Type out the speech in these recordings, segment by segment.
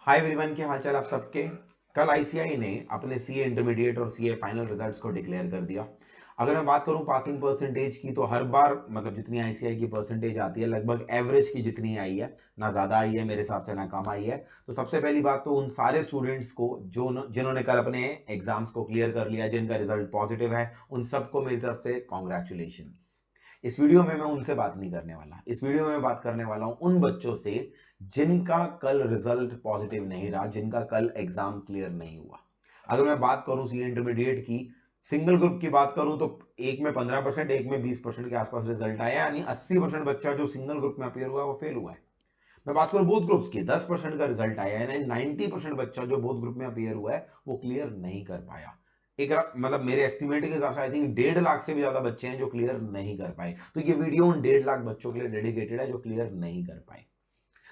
Hi everyone, के हालचाल आप सबके। कल आईसीआई ने अपने सीए इंटरमीडिएट और सीए फाइनल रिजल्ट्स को डिक्लेयर कर दिया। अगर मैं बात करूं पासिंग परसेंटेज की, तो हर बार मतलब जितनी आईसीआई की परसेंटेज आती है लगभग एवरेज की जितनी आई है, ना ज्यादा आई है मेरे हिसाब से ना कम आई है। तो सबसे पहली बात तो उन सारे स्टूडेंट्स को जो जिन्होंने कल अपने एग्जाम्स को क्लियर कर लिया, जिनका रिजल्ट पॉजिटिव है, उन सबको मेरी तरफ से कॉन्ग्रेचुलेशंस। इस वीडियो में मैं उनसे बात नहीं करने वाला, इस वीडियो में मैं बात करने वाला हूं उन बच्चों से जिनका कल रिजल्ट पॉजिटिव नहीं रहा, जिनका कल एग्जाम क्लियर नहीं हुआ। अगर मैं बात करूं सी इंटरमीडिएट की, सिंगल ग्रुप की बात करूं तो एक में 15%, एक में 20% के आसपास रिजल्ट आया, यानी 80% बच्चा जो सिंगल ग्रुप में अपियर हुआ है वो फेल हुआ है। मैं बात करूं बोथ ग्रुप्स की, 10% का रिजल्ट आया, यानी 90% बच्चा जो बोथ ग्रुप में अपियर हुआ है वो क्लियर नहीं कर पाया। एक मतलब मेरे एस्टिमेट के हिसाब से आई थिंक 1.5 लाख से भी ज्यादा बच्चे हैं जो क्लियर नहीं कर पाए। तो ये वीडियो उन 1.5 लाख बच्चों के लिए डेडिकेटेड है जो क्लियर नहीं कर पाए।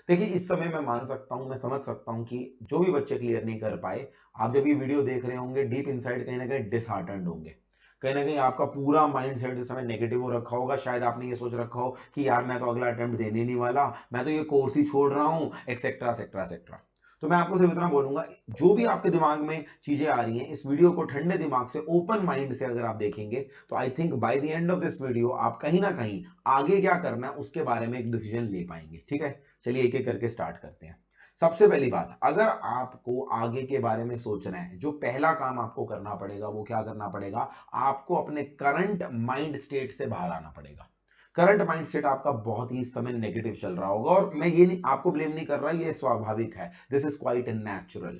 देखिए, इस समय मैं मान सकता हूं, मैं समझ सकता हूं कि जो भी बच्चे क्लियर नहीं कर पाए, आप जब ये वीडियो देख रहे होंगे डीप इनसाइड कहीं ना कहीं डिसहार्टन्ड होंगे। कहीं ना कहीं आपका पूरा माइंड सेट इस समय नेगेटिव हो रखा होगा। शायद आपने ये सोच रखा हो कि यार मैं तो अगला अटेम्प्ट देने ही नहीं वाला, मैं तो ये कोर्स ही छोड़ रहा हूं, एक्सेट्रा एक्सेट्रा एक्सेट्रा। तो मैं आपको सिर्फ इतना बोलूंगा, जो भी आपके दिमाग में चीजें आ रही हैं, इस वीडियो को ठंडे दिमाग से, ओपन माइंड से अगर आप देखेंगे, तो I think by the end of this video आप कहीं ना कहीं आगे क्या करना है उसके बारे में एक डिसीजन ले पाएंगे। ठीक है, चलिए एक एक करके स्टार्ट करते हैं। सबसे पहली बात, अगर आपको आगे के बारे में सोचना है, जो पहला काम आपको करना पड़ेगा वो क्या करना पड़ेगा, आपको अपने करंट माइंड स्टेट से बाहर आना पड़ेगा। करंट माइंड सेट आपका बहुत ही इस समय नेगेटिव चल रहा होगा, और मैं ये नहीं, आपको ब्लेम नहीं कर रहा, ये स्वाभाविक है, दिस इज क्वाइट नेचुरल।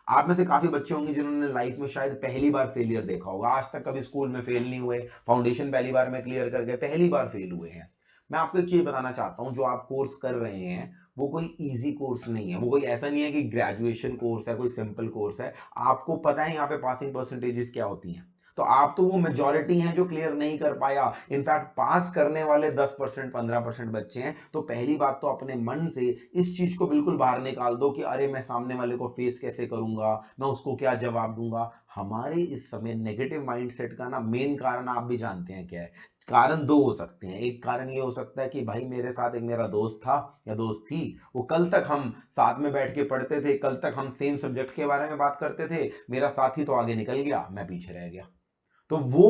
आप में से काफी बच्चे होंगे जिन्होंने लाइफ में शायद पहली बार फेलियर देखा होगा, आज तक कभी स्कूल में फेल नहीं हुए, फाउंडेशन पहली बार में क्लियर कर गए, पहली बार फेल हुए हैं। मैं आपको एक चीज बताना चाहता हूं, जो आप कोर्स कर रहे हैं वो कोई इजी कोर्स नहीं है, वो कोई ऐसा नहीं है कि ग्रेजुएशन कोर्स है, कोई सिंपल कोर्स है। आपको पता है यहाँ पे पासिंग परसेंटेजेस क्या होती हैं, तो आप तो वो मेजॉरिटी हैं जो क्लियर नहीं कर पाया। इनफैक्ट पास करने वाले 10% 15% बच्चे हैं। तो पहली बात तो अपने मन से इस चीज को बिल्कुल बाहर निकाल दो कि अरे मैं सामने वाले को फेस कैसे करूंगा, मैं उसको क्या जवाब दूंगा। हमारे इस समय नेगेटिव माइंडसेट का ना मेन कारण आप भी जानते हैं क्या है। कारण दो हो सकते हैं। एक कारण ये हो सकता है कि भाई मेरे साथ एक मेरा दोस्त था या दोस्त थी, वो कल तक हम साथ में बैठ के पढ़ते थे, कल तक हम सेम सब्जेक्ट के बारे में बात करते थे, मेरा साथी तो आगे निकल गया, मैं पीछे रह गया। तो वो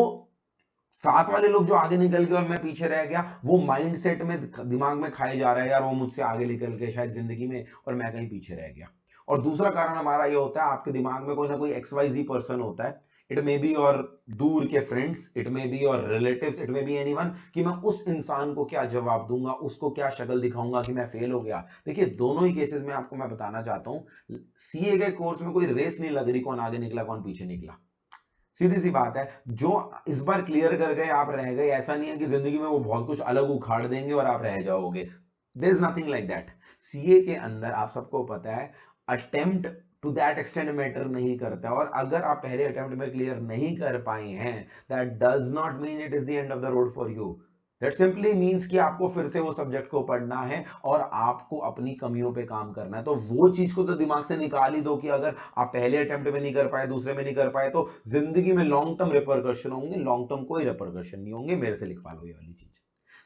साथ वाले लोग जो आगे निकल गए और मैं पीछे रह गया, वो माइंडसेट में दिमाग में खाए जा रहा है, यार वो मुझसे आगे निकल गए शायद जिंदगी में और मैं कहीं पीछे रह गया। और दूसरा कारण हमारा ये होता है, आपके दिमाग में कोई ना कोई XYZ पर्सन होता है, इट मे बी और दूर के फ्रेंड्स, इट मे बी और relatives, it may be anyone, कि मैं उस इंसान को क्या जवाब दूंगा, उसको क्या शक्ल दिखाऊंगा कि मैं फेल हो गया। देखिए, दोनों ही केसेस में आपको मैं बताना चाहता हूं, सीए के कोर्स में कोई रेस नहीं लग रही कौन आगे निकला कौन पीछे निकला। सीधी सी बात है, जो इस बार क्लियर कर गए आप रह गए, ऐसा नहीं है कि जिंदगी में वो बहुत कुछ अलग उखाड़ देंगे और आप रह जाओगे। There is nothing like that. CA के अंदर आप सबको पता है, attempt to that extent matter नहीं करता, और अगर आप पहले अटेम्प्ट में क्लियर नहीं कर पाए हैं, that does not mean it is the end of the road for you. That simply means कि आपको फिर से वो सब्जेक्ट को पढ़ना है और आपको अपनी कमियों पे काम करना है। तो वो चीज को तो दिमाग से निकाल ही दो कि अगर आप पहले अटेम्प्ट में नहीं कर पाए, दूसरे में नहीं कर पाए, तो जिंदगी में लॉन्ग टर्म रिपरकशन होंगे, लॉन्ग टर्म कोई रिपरकशन नहीं होंगे। मेरे से लिखवा लो ये वाली चीज।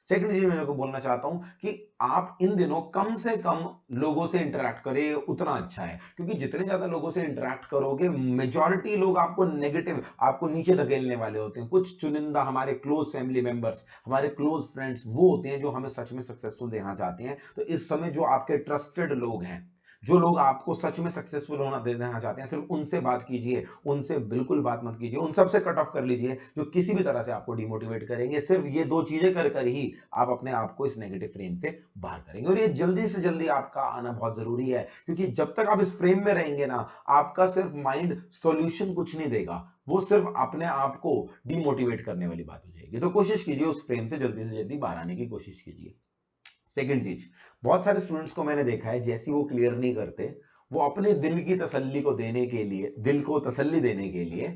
सेकंड चीज मैं आपको बोलना चाहता हूं कि आप इन दिनों कम से कम लोगों से इंटरेक्ट करें, उतना अच्छा है, क्योंकि जितने ज्यादा लोगों से इंटरेक्ट करोगे, मेजॉरिटी लोग आपको नेगेटिव, आपको नीचे धकेलने वाले होते हैं। कुछ चुनिंदा हमारे क्लोज फैमिली मेंबर्स, हमारे क्लोज फ्रेंड्स वो होते हैं जो हमें सच में सक्सेसफुल देना चाहते हैं। तो इस समय जो आपके ट्रस्टेड लोग हैं, जो लोग आपको सच में सक्सेसफुल होना देना चाहते हैं, सिर्फ उनसे बात कीजिए, उनसे बिल्कुल बात मत कीजिए, उन सबसे कट ऑफ कर लीजिए जो किसी भी तरह से आपको डिमोटिवेट करेंगे। सिर्फ ये दो चीजें कर कर ही आप अपने आप को इस नेगेटिव फ्रेम से बाहर करेंगे, और ये जल्दी से जल्दी आपका आना बहुत जरूरी है, क्योंकि जब तक आप इस फ्रेम में रहेंगे ना, आपका सिर्फ माइंड सॉल्यूशन कुछ नहीं देगा, वो सिर्फ अपने आप को डिमोटिवेट करने वाली बात हो जाएगी। तो कोशिश कीजिए उस फ्रेम से जल्दी बाहर आने की कोशिश कीजिए। सेकंड चीज, बहुत सारे स्टूडेंट्स को मैंने देखा है, जैसी वो क्लियर नहीं करते, वो अपने दिल की तसल्ली को देने के लिए, दिल को तसल्ली देने के लिए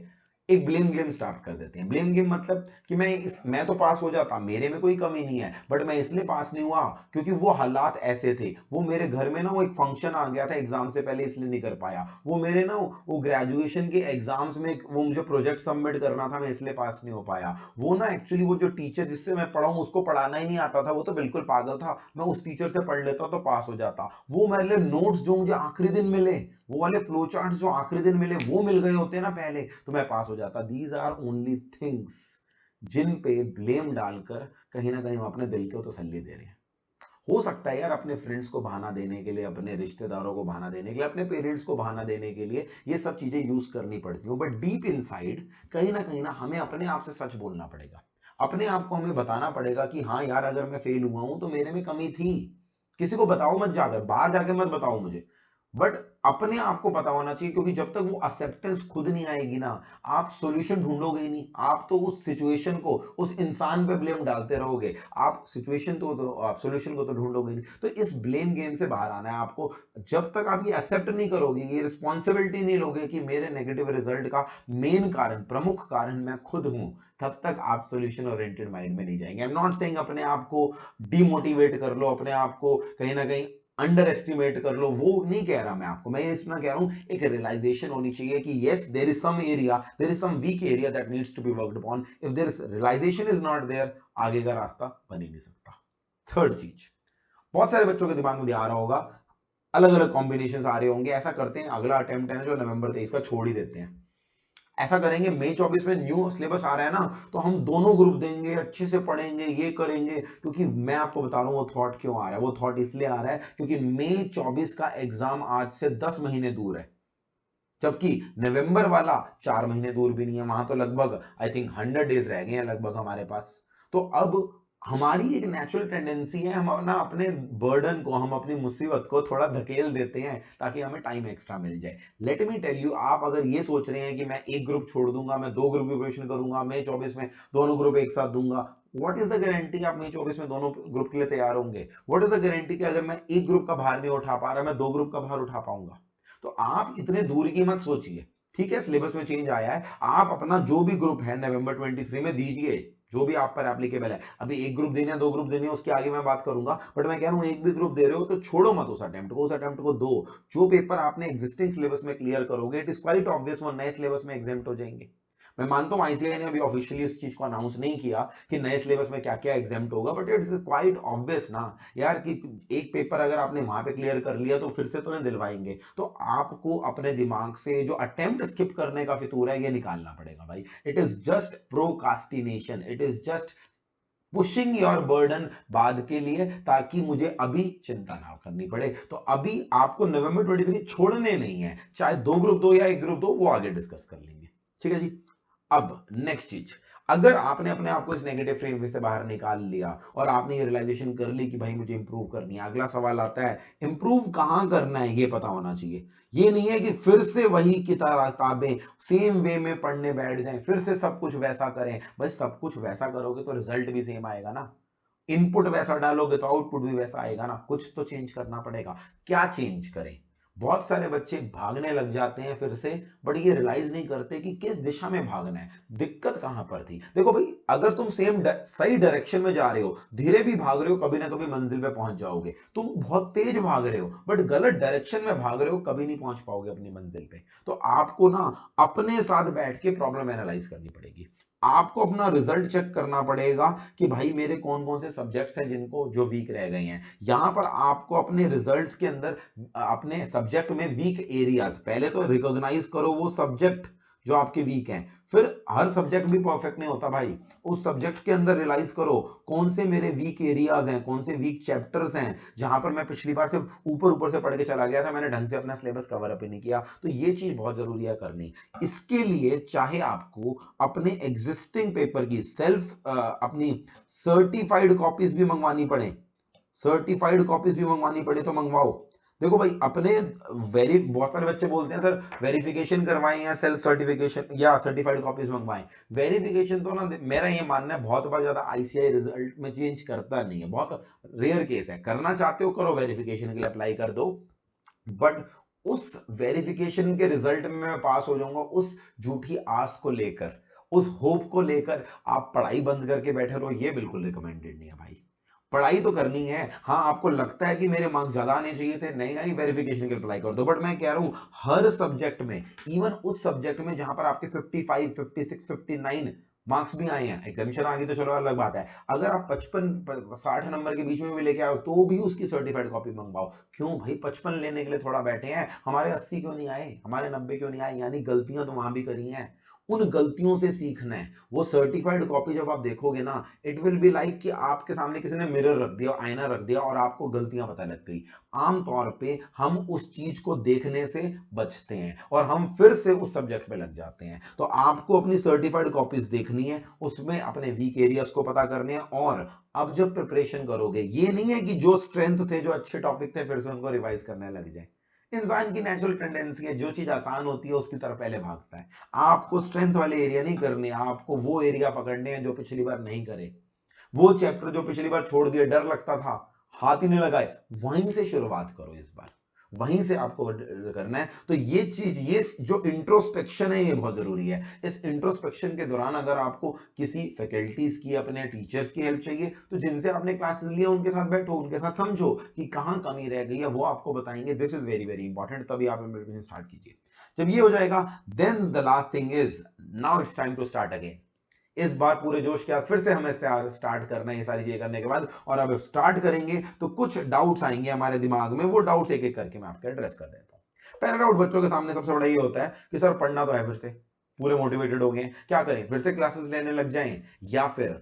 एक ब्लेम गेम स्टार्ट कर देते हैं। ब्लेम गेम मतलब कि मैं तो पास हो जाता, मेरे में कोई कमी नहीं है, बट मैं इसलिए पास नहीं हुआ क्योंकि वो हालात ऐसे थे, वो मेरे घर में ना वो एक फंक्शन आ गया था एग्जाम से पहले, इसलिए नहीं कर पाया, वो मेरे ना वो ग्रेजुएशन के एग्जाम्स में वो मुझे प्रोजेक्ट सबमिट करना था, मैं इसलिए पास नहीं हो पाया, वो ना एक्चुअली वो जो टीचर जिससे मैं पढ़ा हूं उसको पढ़ाना ही नहीं आता था, वो तो बिल्कुल पागल था, मैं उस टीचर से पढ़ लेता तो पास हो जाता, वो मेरे लिए नोट्स जो मुझे आखिरी दिन मिले, वो वाले फ्लो चार्ट्स जो आखिरी दिन मिले वो मिल गए होते ना पहले, तो मैं पास हो जाता। दीज आर ओनली थिंग्स जिन पे ब्लेम डालकर कहीं ना कहीं हम अपने दिल को तसल्ली दे रहे हैं। हो सकता है यार अपने फ्रेंड्स को बहाना देने के लिए, अपने रिश्तेदारों को बहाना देने के लिए, अपने पेरेंट्स को बहाना देने के लिए ये सब चीजें यूज करनी पड़ती हो, बट डीप इनसाइड कहीं ना हमें अपने आप से सच बोलना पड़ेगा, अपने आप को हमें बताना पड़ेगा कि हाँ यार अगर मैं फेल हुआ हूं तो मेरे में कमी थी। किसी को बताओ मत, जाकर बाहर जाके मत बताओ मुझे, बट अपने आप को पता होना चाहिए, क्योंकि जब तक वो एक्सेप्टेंस खुद नहीं आएगी ना, आप सॉल्यूशन ढूंढोगे ही नहीं, आप तो उस सिचुएशन को, उस इंसान पे ब्लेम डालते रहोगे, आप सिचुएशन तो आप सॉल्यूशन को तो ढूंढोगे नहीं। तो इस ब्लेम गेम से बाहर आना है आपको, जब तक आप ये एक्सेप्ट नहीं करोगे, ये रिस्पॉन्सिबिलिटी नहीं लोगे कि मेरे नेगेटिव रिजल्ट का मेन कारण, प्रमुख कारण मैं खुद हूं, तब तक आप सॉल्यूशन ओरिएंटेड माइंड में नहीं जाएंगे। आई एम नॉट सेइंग अपने आप को डिमोटिवेट कर लो, अपने आप को कहीं ना कहीं अंडर एस्टिमेट कर लो, वो नहीं कह रहा मैं आपको, मैं इतना कह रहा हूं एक रियलाइजेशन होनी चाहिए कि yes there is some area, there is some weak area that needs to be worked upon, if there is realisation is not there, आगे का रास्ता बन ही नहीं सकता। थर्ड चीज, बहुत सारे बच्चों के दिमाग में आ रहा होगा, अलग अलग कॉम्बिनेशन आ रहे होंगे, ऐसा करते हैं अगला अटेम्प्ट है ना जो नवंबर 23 का छोड़ ही देते हैं, ऐसा करेंगे मई 24 में न्यू सिलेबस आ रहा है ना, तो हम दोनों ग्रुप देंगे, अच्छे से पढ़ेंगे, ये करेंगे, क्योंकि मैं आपको बता रहा हूं वो थॉट क्यों आ रहा है, वो थॉट इसलिए आ रहा है क्योंकि मई 24 का एग्जाम आज से 10 महीने दूर है, जबकि नवंबर वाला 4 महीने दूर भी नहीं है, वहां तो लगभग आई थिंक 100 डेज रह गए हैं लगभग हमारे पास। तो अब हमारी एक नेचुरल टेंडेंसी है, हम ना अपने बर्डन को, हम अपनी मुसीबत को थोड़ा धकेल देते हैं ताकि हमें टाइम एक्स्ट्रा मिल जाए। लेट मी टेल यू, आप अगर ये सोच रहे हैं कि मैं एक ग्रुप छोड़ दूंगा, मैं 2 ग्रुप की प्रिपरेशन करूंगा, मई 24 में दोनों ग्रुप एक साथ दूंगा, व्हाट इज द गारंटी आप मई 24 में दोनों ग्रुप के लिए तैयार होंगे? व्हाट इज द गारंटी कि अगर मैं एक ग्रुप का भार नहीं उठा पा रहा, मैं 2 ग्रुप का भार उठा पाऊंगा? तो आप इतने दूर की मत सोचिए, ठीक है सिलेबस में चेंज आया है, आप अपना जो भी ग्रुप है नवंबर 23 में दीजिए, जो भी आप पर एप्लीकेबल है। अभी एक ग्रुप देने, 2 ग्रुप देने, उसके आगे मैं बात करूंगा, बट मैं कह रहा हूं एक भी ग्रुप दे रहे हो तो छोड़ो मत उस अटेम्प्ट को, उस अटेम्प्ट को दो। जो पेपर आपने एग्जिस्टिंग सिलेबस में क्लियर करोगे, इट इज क्वाइट ऑब्वियस वो नए सिलेबस में एग्जाम्प्ट हो जाएंगे। मैं मानता हूं आईसीआई ने अभी ऑफिशियली इस चीज को अनाउंस नहीं किया कि नए सिलेबस में क्या क्या एग्जाम्प्ट होगा, बट इट्स क्वाइट ऑब्वियस ना यार कि एक पेपर अगर आपने वहां पे क्लियर कर लिया तो फिर से तो नहीं दिलवाएंगे, तो आपको अपने दिमाग से जो अटेम्प्ट स्किप करने का फितूर है ये निकालना पड़ेगा भाई। It is just procrastination, it is just pushing your burden बाद के लिए, ताकि मुझे अभी चिंता ना करनी पड़े। तो अभी आपको नवंबर 23 छोड़ने नहीं है, चाहे 2 ग्रुप दो या 1 ग्रुप दो, वो आगे डिस्कस कर लेंगे, ठीक है जी। अब नेक्स्ट चीज, अगर आपने अपने आप को इस नेगेटिव फ्रेम से बाहर निकाल लिया और आपने ये रियलाइजेशन कर ली कि भाई मुझे इंप्रूव करनी है, अगला सवाल आता है इंप्रूव कहां करना है, ये पता होना चाहिए। ये नहीं है कि फिर से वही किताबें सेम वे में पढ़ने बैठ जाएं, फिर से सब कुछ वैसा करें, भाई सब कुछ वैसा करोगे तो रिजल्ट भी सेम आएगा ना, इनपुट वैसा डालोगे तो आउटपुट भी वैसा आएगा ना, कुछ तो चेंज करना पड़ेगा। क्या चेंज करें? बहुत सारे बच्चे भागने लग जाते हैं फिर से, बट ये रियलाइज नहीं करते कि किस दिशा में भागना है, दिक्कत कहां पर थी। देखो भाई, अगर तुम सही डायरेक्शन में जा रहे हो, धीरे भी भाग रहे हो, कभी ना कभी मंजिल पे पहुंच जाओगे। तुम बहुत तेज भाग रहे हो बट गलत डायरेक्शन में भाग रहे हो, कभी नहीं पहुंच पाओगे अपनी मंजिल पे। तो आपको ना अपने साथ बैठ के प्रॉब्लम एनालाइज करनी पड़ेगी, आपको अपना रिजल्ट चेक करना पड़ेगा कि भाई मेरे कौन कौन से सब्जेक्ट्स हैं जिनको जो वीक रह गए हैं। यहां पर आपको अपने रिजल्ट्स के अंदर अपने सब्जेक्ट में वीक एरियाज पहले तो रिकॉग्नाइज करो, वो सब्जेक्ट जो आपके वीक हैं। फिर हर सब्जेक्ट भी परफेक्ट नहीं होता भाई, उस सब्जेक्ट के अंदर रियलाइज करो कौन से मेरे वीक एरियाज हैं, कौन से वीक चैप्टर्स हैं जहां पर मैं पिछली बार सिर्फ ऊपर ऊपर से पढ़ के चला गया था, मैंने ढंग से अपना सिलेबस कवर अप ही नहीं किया। तो ये चीज बहुत जरूरी है करनी। इसके लिए चाहे आपको अपने एग्जिस्टिंग पेपर की अपनी सर्टिफाइड कॉपीज भी मंगवानी पड़े, सर्टिफाइड कॉपीज भी मंगवानी पड़े तो मंगवाओ। देखो भाई, अपने बहुत सारे बच्चे बोलते हैं सर वेरिफिकेशन करवाएं या सेल्फ सर्टिफिकेशन या सर्टिफाइड कॉपीज मंगवाएं। वेरिफिकेशन तो ना मेरा ये मानना है बहुत बार ज्यादा आईसीआई रिजल्ट में चेंज करता नहीं है, बहुत रेयर केस है, करना चाहते हो करो, वेरिफिकेशन के लिए अप्लाई कर दो, बट उस वेरिफिकेशन के रिजल्ट में मैं पास हो जाऊंगा, उस झूठी आस को लेकर, उस होप को लेकर आप पढ़ाई बंद करके बैठे रहो, ये बिल्कुल रिकमेंडेड नहीं है भाई। पढ़ाई तो करनी है। हाँ, आपको लगता है कि मेरे मार्क्स ज्यादा आने चाहिए थे, नहीं आई, वेरिफिकेशन के लिए अप्लाई कर दो, बट मैं कह रहा हूं हर सब्जेक्ट में, इवन उस सब्जेक्ट में जहां पर आपके 55, 56, 59 मार्क्स भी आए हैं, एग्जामिनेशन आ गई तो चलो अलग बात है, अगर आप 55 60 नंबर के बीच में भी लेके आओ तो भी उसकी सर्टिफाइड कॉपी मंगवाओ। क्यों भाई, 55 लेने के लिए थोड़ा बैठे हैं, हमारे 80 क्यों नहीं आए, हमारे 90 क्यों नहीं आए, यानी गलतियां तो वहां भी करी हैं, उन गलतियों से सीखना है। वो सर्टिफाइड कॉपी जब आप देखोगे ना, इट विल बी लाइक कि आपके सामने किसी ने मिरर रख दिया, आईना रख दिया और आपको गलतियां पता लग गई। आमतौर पे हम उस चीज को देखने से बचते हैं और हम फिर से उस सब्जेक्ट पे लग जाते हैं। तो आपको अपनी सर्टिफाइड कॉपीज देखनी है, उसमें अपने वीक एरियाज को पता करने हैं, और अब जब प्रिपरेशन करोगे, ये नहीं है कि जो स्ट्रेंथ थे, जो अच्छे टॉपिक थे, फिर से उनको रिवाइज करने लग जाए। इंसान की नेचुरल टेंडेंसी है, जो चीज आसान होती है उसकी तरफ पहले भागता है। आपको स्ट्रेंथ वाले एरिया नहीं करने, आपको वो एरिया पकड़ने हैं जो पिछली बार नहीं करे, वो चैप्टर जो पिछली बार छोड़ दिया, डर लगता था, हाथ ही नहीं लगाए, वहीं से शुरुआत करो इस बार, वहीं से आपको करना है। तो ये चीज, ये जो इंट्रोस्पेक्शन है, ये बहुत जरूरी है। इस इंट्रोस्पेक्शन के दौरान अगर आपको किसी फैकल्टीज की, अपने टीचर्स की हेल्प चाहिए, तो जिनसे आपने क्लासेस लिया उनके साथ बैठो, उनके साथ समझो कि कहां कमी रह गई है, वो आपको बताएंगे। This is very very important. तभी आप इम्प्लीमेंटेशन स्टार्ट कीजिए। जब ये हो जाएगा, then the last thing is, now it's time to start again. इस बार पूरे जोश के साथ फिर से हमें स्टार्ट करना है, ये सारी चीजें करने के बाद। और अब स्टार्ट करेंगे तो कुछ डाउट्स आएंगे हमारे दिमाग में, वो डाउट्स एक एक करके मैं आपके एड्रेस कर देता हूं। पहला डाउट बच्चों के सामने सबसे बड़ा ये होता है कि सर पढ़ना तो है, फिर से पूरे मोटिवेटेड हो गए, क्या करें, फिर से क्लासेस लेने लग जाएं, या फिर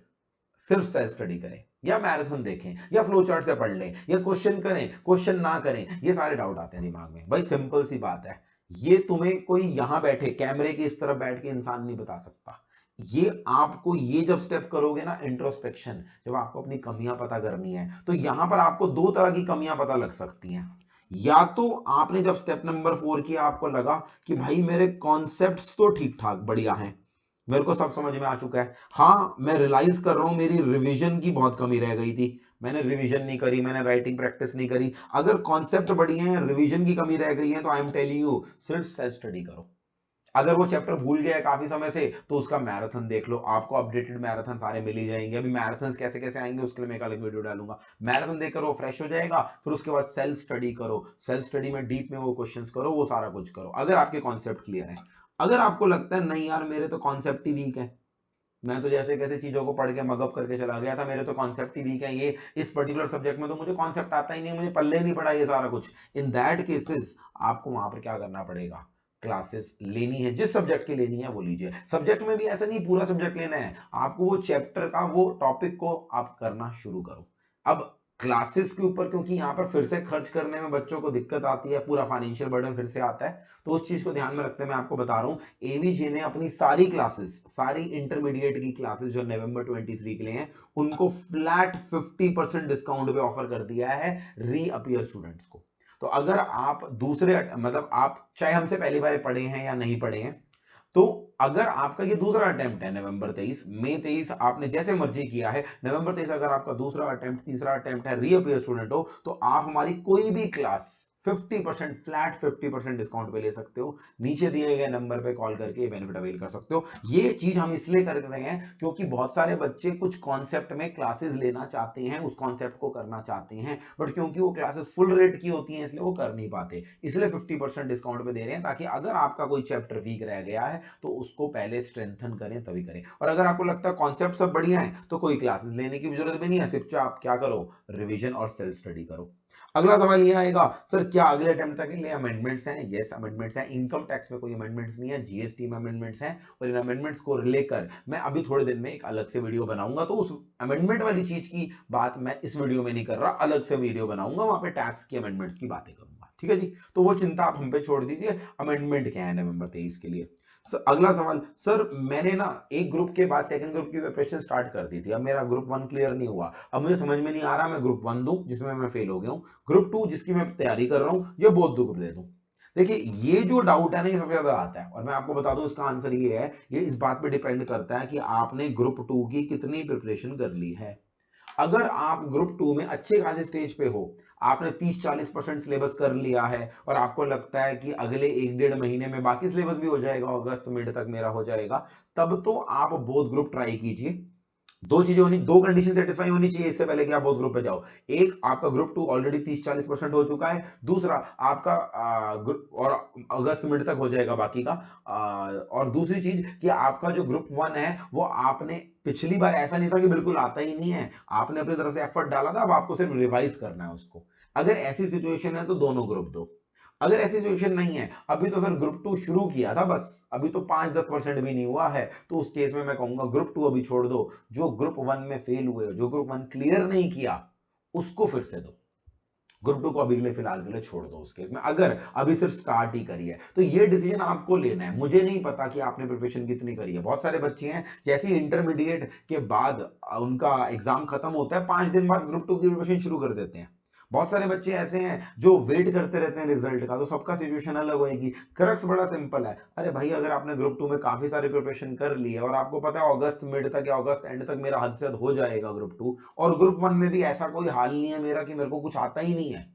सिर्फ सेल्फ स्टडी करें, या मैराथन देखें, या फ्लो चार्ट से पढ़ लें, या क्वेश्चन करें, क्वेश्चन ना करें। ये सारे डाउट आते हैं दिमाग में। भाई सिंपल सी बात है, ये तुम्हें कोई यहां बैठे कैमरे के इस तरफ बैठ के इंसान नहीं बता सकता। ये आपको, ये जब स्टेप करोगे ना, इंट्रोस्पेक्शन, जब आपको अपनी कमियां पता करनी है, तो यहां पर आपको दो तरह की कमियां पता लग सकती हैं। या तो आपने जब स्टेप नंबर 4 किया, आपको लगा कि भाई मेरे कॉन्सेप्ट्स तो ठीक ठाक बढ़िया हैं, मेरे को सब समझ में आ चुका है, हाँ मैं रियलाइज कर रहा हूं मेरी रिवीजन की बहुत कमी रह गई थी, मैंने रिवीजन नहीं करी, मैंने राइटिंग प्रैक्टिस नहीं करी। अगर कॉन्सेप्ट बढ़िया है, रिवीजन की कमी रह गई है, तो आई एम टेलिंग यू, सिर्फ सेल्फ स्टडी करो। अगर वो चैप्टर भूल गया है काफी समय से, तो उसका मैराथन देख लो, आपको अपडेटेड मैराथन सारे मिल ही जाएंगे। अभी मैराथन कैसे कैसे आएंगे उसके लिए मैं एक अलग वीडियो डालूंगा। मैराथन देखकर वो फ्रेश हो जाएगा, फिर उसके बाद सेल्फ स्टडी करो, सेल्फ स्टडी में डीप में वो क्वेश्चंस करो, वो सारा कुछ करो, अगर आपके कॉन्सेप्ट क्लियर है। अगर आपको लगता है नहीं यार मेरे तो कॉन्सेप्ट ही वीक है, मैं तो जैसे कैसे चीजों को पढ़ के मगअप करके चला गया था, मेरे तो कॉन्सेप्ट ही वीक है, ये इस पर्टिकुलर सब्जेक्ट में तो मुझे कॉन्सेप्ट आता ही नहीं, मुझे पल्ले नहीं पड़ा ये सारा कुछ, इन दैट केसेस आपको वहां पर क्या करना पड़ेगा, क्लासेस लेनी है, जिस सब्जेक्ट की लेनी है वो लीजिए। सब्जेक्ट में भी ऐसा नहीं पूरा सब्जेक्ट लेना है आपको, वो चैप्टर का वो टॉपिक को आप करना शुरू करो। अब क्लासेस के ऊपर, क्योंकि यहां पर फिर से खर्च करने में बच्चों को दिक्कत आती है, पूरा फाइनेंशियल बर्डन फिर से आता है, तो उस चीज को ध्यान में रखते हुए मैं आपको बता रहा हूं, एवीजे ने अपनी सारी क्लासेस, सारी इंटरमीडिएट की क्लासेस जो नवंबर 23 के लिए हैं, उनको फ्लैट 50% डिस्काउंट पे ऑफर कर दिया है रीअपियर स्टूडेंट्स को। तो अगर आप दूसरे, मतलब आप चाहे हमसे पहली बार पढ़े हैं या नहीं पढ़े हैं, तो अगर आपका ये दूसरा अटेम्प्ट है, नवंबर 23, मई 23 आपने जैसे मर्जी किया है, नवंबर 23 अगर आपका दूसरा अटेम्प्ट, तीसरा अटेम्प्ट है, रीअपियर स्टूडेंट हो, तो आप हमारी कोई भी क्लास 50%, फ्लैट 50% डिस्काउंट पे ले सकते हो। नीचे दिए गए नंबर पे कॉल करके बेनिफिट अवेल कर सकते हो। ये चीज हम इसलिए कर रहे हैं क्योंकि बहुत सारे बच्चे कुछ कॉन्सेप्ट में क्लासेस लेना चाहते हैं, उस कॉन्सेप्ट को करना चाहते हैं, बट क्योंकि वो क्लासेस फुल रेट की होती हैं इसलिए वो कर नहीं पाते, इसलिए 50% डिस्काउंट पे दे रहे हैं, ताकि अगर आपका कोई चैप्टर वीक रह गया है तो उसको पहले स्ट्रेंथन करें तभी करें। और अगर आपको लगता है कॉन्सेप्ट सब बढ़िया है, तो कोई क्लासेस लेने की जरूरत भी नहीं है, सिर्फ आप क्या करो, रिवीजन और सेल्फ स्टडी करो। अगला सवाल ये आएगा, सर क्या अगले अटेम्प्ट तक के लिए अमेंडमेंट्स हैं? यस अमेंडमेंट्स हैं। इनकम टैक्स में कोई अमेंडमेंट्स नहीं है, जीएसटी में अमेंडमेंट्स हैं, और इन अमेंडमेंट्स को लेकर मैं अभी थोड़े दिन में एक अलग से वीडियो बनाऊंगा, तो उस अमेंडमेंट वाली चीज की बात मैं इस वीडियो में नहीं कर रहा, अलग से वीडियो बनाऊंगा, वहां पे टैक्स की अमेंडमेंट्स की बातें करूंगा, ठीक है जी। तो वो चिंता आप हम पे छोड़ दीजिए, अमेंडमेंट क्या है नवंबर 23 के लिए। अगला सवाल, सर मैंने ना एक ग्रुप के बाद सेकंड ग्रुप की प्रिपरेशन स्टार्ट कर दी थी, अब मेरा ग्रुप 1 क्लियर नहीं हुआ, अब मुझे समझ में नहीं आ रहा मैं ग्रुप 1 दूं जिसमें मैं फेल हो गया हूं, ग्रुप 2 जिसकी मैं तैयारी कर रहा हूं, या बोथ ग्रुप दे दूं। देखिए ये जो डाउट है ना, ये सबसे ज्यादा आता है, और मैं आपको बता दूं इसका आंसर ये है, ये इस बात पे डिपेंड करता है कि आपने ग्रुप 2 की कितनी प्रिपरेशन कर ली है। अगर आप ग्रुप 2 में अच्छे खासे स्टेज पे हो, आपने 30-40% सिलेबस कर लिया है और आपको लगता है कि अगले 1-1.5 महीने में बाकी सिलेबस भी हो जाएगा, अगस्त मिड तक मेरा हो जाएगा, तब तो आप बोथ ग्रुप ट्राई कीजिए। दो चीजें होनी, दो कंडीशन सेटिस्फाई होनी चाहिए इससे पहले कि आप बोथ ग्रुप पे जाओ। एक, आपका ग्रुप 2 ऑलरेडी 30-40% हो चुका है। दूसरा, आपका ग्रुप और अगस्त मिड तक हो जाएगा बाकी का। और दूसरी चीज कि आपका जो ग्रुप 1 है वो आपने पिछली बार ऐसा नहीं था कि बिल्कुल आता ही नहीं है, आपने अपनी तरफ से एफर्ट डाला था, अब आपको सिर्फ रिवाइज करना है उसको। अगर ऐसी सिचुएशन है तो दोनों ग्रुप दो। अगर ऐसी सिचुएशन नहीं है, अभी तो सर ग्रुप 2 शुरू किया था बस, अभी तो 5-10% भी नहीं हुआ है, तो उस केस में मैं कहूंगा ग्रुप 2 अभी छोड़ दो। जो ग्रुप 1 में फेल हुए, जो ग्रुप 1 क्लियर नहीं किया, उसको फिर से दो। ग्रुप 2 को अभी के लिए फिलहाल के लिए छोड़ दो उस केस में, अगर अभी सिर्फ स्टार्ट ही करी है तो ये डिसीजन आपको लेना है। मुझे नहीं पता कि आपने प्रिपरेशन कितनी करी है। बहुत सारे बच्चे हैं जैसे ही इंटरमीडिएट के बाद उनका एग्जाम खत्म होता है, 5 दिन बाद ग्रुप 2 की प्रिपरेशन शुरू कर देते हैं। बहुत सारे बच्चे ऐसे हैं जो वेट करते रहते हैं रिजल्ट का, तो सबका सिचुएशन अलग होगी। क्रक्स बड़ा सिंपल है, अरे भाई अगर आपने ग्रुप 2 में काफी सारी प्रिपरेशन कर ली है और आपको पता है अगस्त मिड तक या अगस्त एंड तक मेरा हद से हद हो जाएगा ग्रुप 2, और ग्रुप 1 में भी ऐसा कोई हाल नहीं है मेरा कि मेरे को कुछ आता ही नहीं है,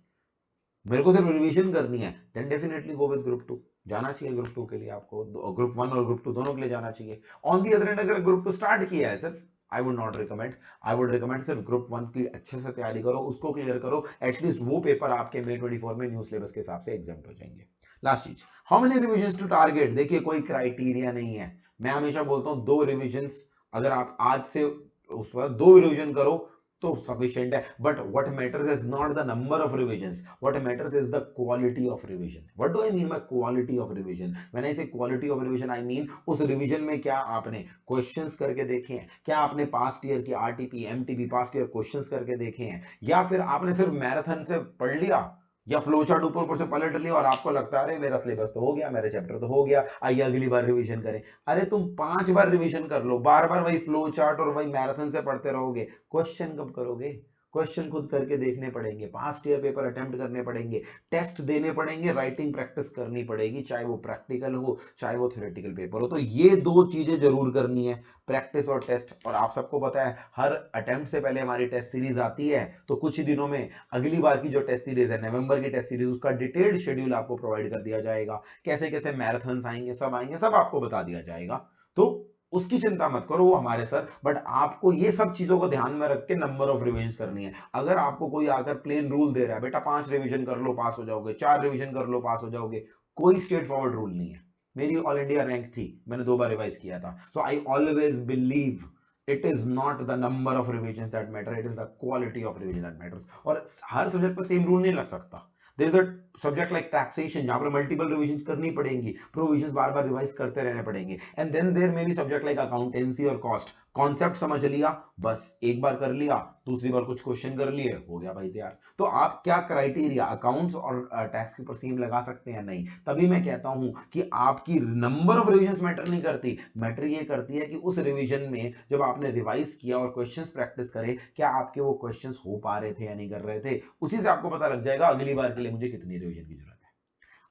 मेरे को सिर्फ रिवीजन करनी है, then definitely go with group 2। जाना चाहिए ग्रुप 2 के लिए आपको, ग्रुप 1 और ग्रुप 2 दोनों के लिए जाना चाहिए। ऑन दी अदर एंड अगर ग्रुप 2 स्टार्ट किया है सिर्फ, I would not recommend, I would recommend सिर्फ ग्रुप 1 की अच्छे से तैयारी करो, उसको क्लियर करो, एटलीस्ट वो पेपर आपके May 24 में न्यू सिलेबस के हिसाब से एग्जाम हो जाएंगे। लास्ट चीज, how many revisions to target, देखिए कोई क्राइटेरिया नहीं है। मैं हमेशा बोलता हूं 2 रिविजन्स, अगर आप आज से उस पर 2 रिविजन करो तो सफिशिएंट है। But what matters is not the number of revisions, what matters is the quality of revision. What do I mean by quality of revision? When I say quality of revision, I mean उस revision में क्या आपने questions करके देखे हैं, क्या आपने past year की RTP MTP past year questions करके देखे हैं, या फिर आपने सिर्फ मैराथन से पढ़ लिया या फ्लो चार्ट ऊपर ऊपर से पलट लिया और आपको लगता है अरे मेरा सिलेबस तो हो गया, मेरे चैप्टर तो हो गया, आइए अगली बार रिवीजन करें। अरे तुम 5 बार रिवीजन कर लो, बार बार वही फ्लो चार्ट और वही मैराथन से पढ़ते रहोगे, क्वेश्चन कब करोगे? क्वेश्चन खुद करके देखने पड़ेंगे, पास्ट ईयर पेपर अटेम्प्ट करने पड़ेंगे, टेस्ट देने पड़ेंगे, राइटिंग प्रैक्टिस करनी पड़ेगी, चाहे वो प्रैक्टिकल हो चाहे वो थ्योरेटिकल पेपर हो। तो ये 2 चीजें जरूर करनी है, प्रैक्टिस और टेस्ट। और आप सबको पता है हर अटेम्प्ट से पहले हमारी टेस्ट सीरीज आती है, तो कुछ ही दिनों में अगली बार की जो टेस्ट सीरीज है, नवंबर की टेस्ट सीरीज, उसका डिटेल्ड शेड्यूल आपको प्रोवाइड कर दिया जाएगा, कैसे कैसे मैराथन्स आएंगे, सब आपको बता दिया जाएगा। तो उसकी चिंता मत करो, वो हमारे सर, बट आपको ये सब चीजों को ध्यान में रख के नंबर ऑफ रिवीजन करनी है। अगर आपको कोई आकर प्लेन रूल दे रहा है बेटा 5 रिवीजन कर लो पास हो जाओगे, 4 रिवीजन कर लो पास हो जाओगे, कोई स्ट्रेट फॉरवर्ड रूल नहीं है। मेरी ऑल इंडिया रैंक थी, मैंने 2 बार रिवाइज किया था, so I always believe it is not the number of revision that matter, it is the quality of revision that matters. और हर सब्जेक्ट पर सेम रूल नहीं लग सकता। There is a subject like taxation जहां पर मल्टीपल रिविजन करनी पड़ेंगी, प्रोविजंस बार बार रिवाइज करते रहने पड़ेंगे। And then there may be subject like accountancy और कॉस्ट, कॉन्सेप्ट समझ लिया, बस एक बार कर लिया, दूसरी बार कुछ क्वेश्चन कर लिए, हो गया भाई तैयार। तो आप क्या क्राइटेरिया अकाउंट्स और टैक्स के ऊपर सेम लगा सकते हैं? नहीं। तभी मैं कहता हूं कि आपकी नंबर ऑफ रिविजन्स मैटर नहीं करती, मैटर ये करती है कि उस रिविजन में जब आपने रिवाइज किया और क्वेश्चंस प्रैक्टिस करे, क्या आपके वो क्वेश्चंस हो पा रहे थे या नहीं कर रहे थे, उसी से आपको पता लग जाएगा अगली बार के लिए मुझे कितनी रिविजन की जरूरत है।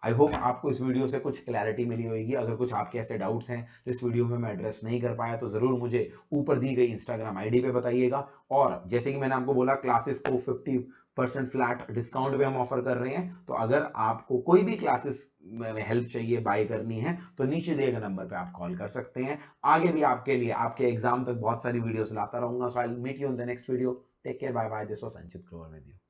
आई होप आपको इस वीडियो से कुछ क्लैरिटी मिली होगी। अगर कुछ आपके ऐसे डाउट्स हैं जो इस वीडियो में मैं एड्रेस नहीं कर पाया, तो जरूर मुझे ऊपर दी गई इंस्टाग्राम आईडी पे बताइएगा। और जैसे कि मैंने आपको बोला, क्लासेस को 50% फ्लैट डिस्काउंट पे हम ऑफर कर रहे हैं, तो अगर आपको कोई भी क्लासेस में हेल्प चाहिए, बाय करनी है, तो नीचे दिए गए नंबर पे आप कॉल कर सकते हैं। आगे भी आपके लिए आपके एग्जाम तक बहुत सारी वीडियोस लाता रहूंगा। So I will meet you in the next video. Take care, bye bye. This was Sanchit Grover with you.